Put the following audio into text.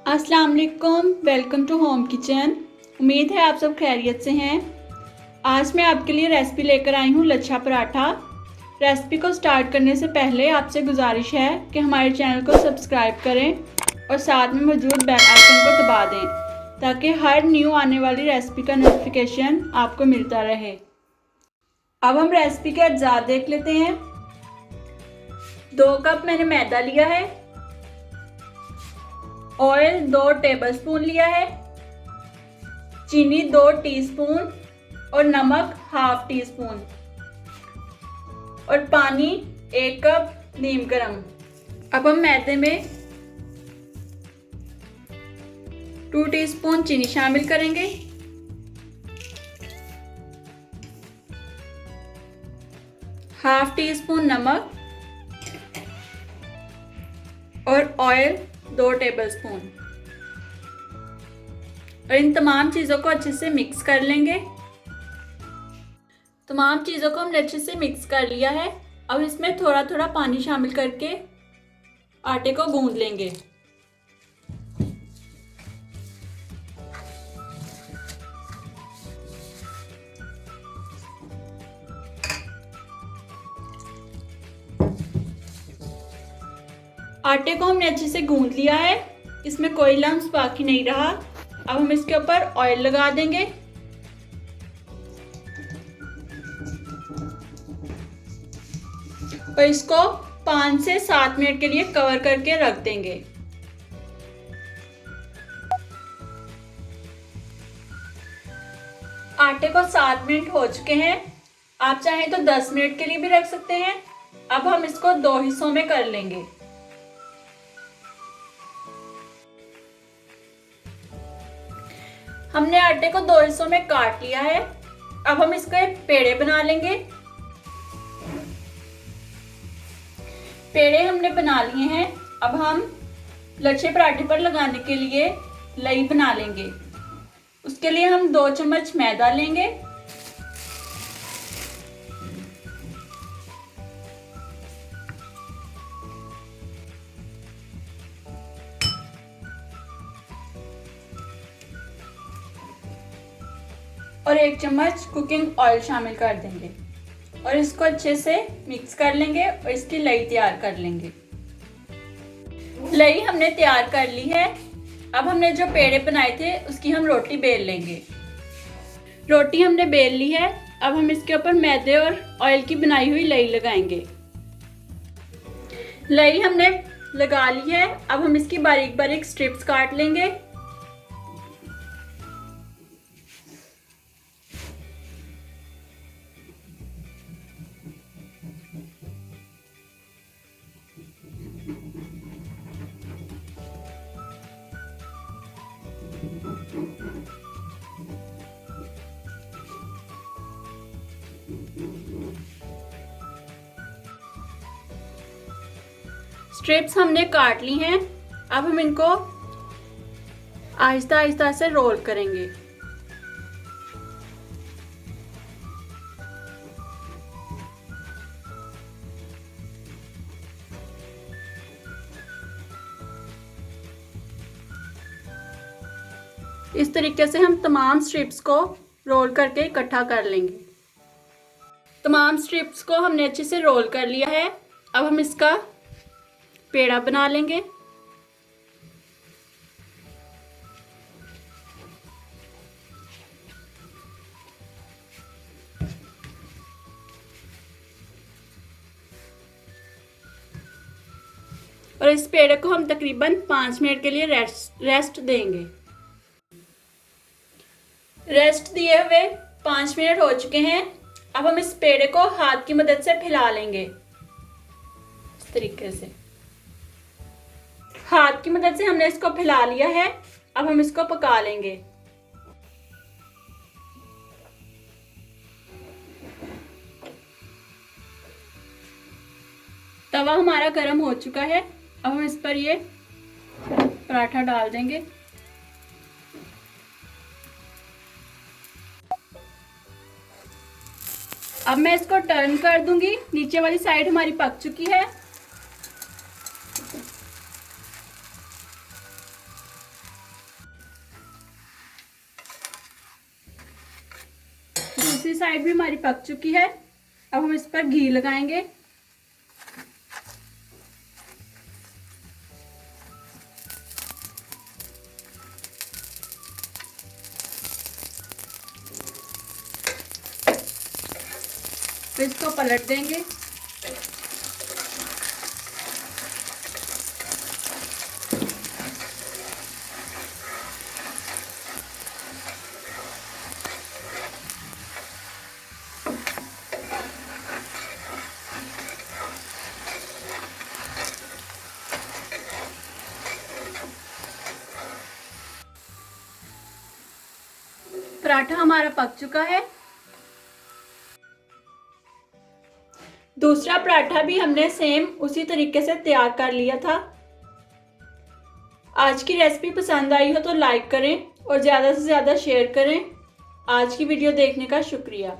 अस्सलाम वालेकुम, welcome to home kitchen. उम्मीद है आप सब खैरियत से हैं। आज मैं आपके लिए रेसिपी लेकर आई हूँ लच्छा पराठा। रेसिपी को स्टार्ट करने से पहले आपसे गुजारिश है कि हमारे चैनल को सब्सक्राइब करें और साथ में मौजूद बेल आइकन को दबा दें ताकि हर न्यू आने वाली रेसिपी का नोटिफिकेशन आपको मिलता रहे। अब हम रेसिपी के अज्जा देख लेते हैं। 2 कप मैंने मैदा लिया है, ऑयल 2 टेबलस्पून लिया है, चीनी 2 टीस्पून और नमक ½ टीस्पून और पानी 1 कप नीम गरम। अब हम मैदे में 2 टीस्पून चीनी शामिल करेंगे, ½ टीस्पून नमक और ऑयल 2 टेबलस्पून और इन तमाम चीज़ों को अच्छे से मिक्स कर लेंगे। तमाम चीज़ों को हमने अच्छे से मिक्स कर लिया है। अब इसमें थोड़ा थोड़ा पानी शामिल करके आटे को गूंद लेंगे। आटे को हमने अच्छे से गूंद लिया है, इसमें कोई लम्स बाकी नहीं रहा। अब हम इसके ऊपर ऑयल लगा देंगे और इसको 5 से 7 मिनट के लिए कवर करके रख देंगे। आटे को 7 मिनट हो चुके हैं, आप चाहें तो 10 मिनट के लिए भी रख सकते हैं। अब हम इसको 2 हिस्सों में कर लेंगे। हमने आटे को 2 हिस्सों में काट लिया है। अब हम इसके पेड़े बना लेंगे। पेड़े हमने बना लिए हैं। अब हम लच्छे पराठे पर लगाने के लिए लई बना लेंगे। उसके लिए हम 2 चम्मच मैदा लेंगे, और 1 चम्मच कुकिंग ऑयल शामिल कर देंगे और इसको अच्छे से मिक्स कर लेंगे और इसकी लई तैयार कर लेंगे। लई हमने तैयार कर ली है। अब हमने जो पेड़े बनाए थे उसकी हम रोटी बेल लेंगे। रोटी हमने बेल ली है। अब हम इसके ऊपर मैदे और ऑयल की बनाई हुई लई लगाएंगे। लई हमने लगा ली है। अब हम इसकी बारीक बारीक स्ट्रिप्स काट लेंगे। स्ट्रिप्स हमने काट ली हैं। अब हम इनको आहिस्ता आहिस्ता से रोल करेंगे। इस तरीके से हम तमाम स्ट्रिप्स को रोल करके इकट्ठा कर लेंगे। तमाम स्ट्रिप्स को हमने अच्छे से रोल कर लिया है। अब हम इसका पेड़ा बना लेंगे। और इस पेड़े को हम तकरीबन 5 मिनट के लिए रेस्ट देंगे। रेस्ट दिए हुए 5 मिनट हो चुके हैं। अब हम इस पेड़े को हाथ की मदद से फैला लेंगे। इस तरीके से हाथ की मदद से हमने इसको फैला लिया है। अब हम इसको पका लेंगे। तवा हमारा गर्म हो चुका है। अब हम इस पर ये पराठा डाल देंगे। अब मैं इसको टर्न कर दूंगी। नीचे वाली साइड हमारी पक चुकी है। दूसरी साइड भी हमारी पक चुकी है। अब हम इस पर घी लगाएंगे। फिर इसको पलट देंगे। पराठा हमारा पक चुका है। दूसरा पराठा भी हमने सेम उसी तरीके से तैयार कर लिया था। आज की रेसिपी पसंद आई हो तो लाइक करें और ज़्यादा से ज़्यादा शेयर करें। आज की वीडियो देखने का शुक्रिया।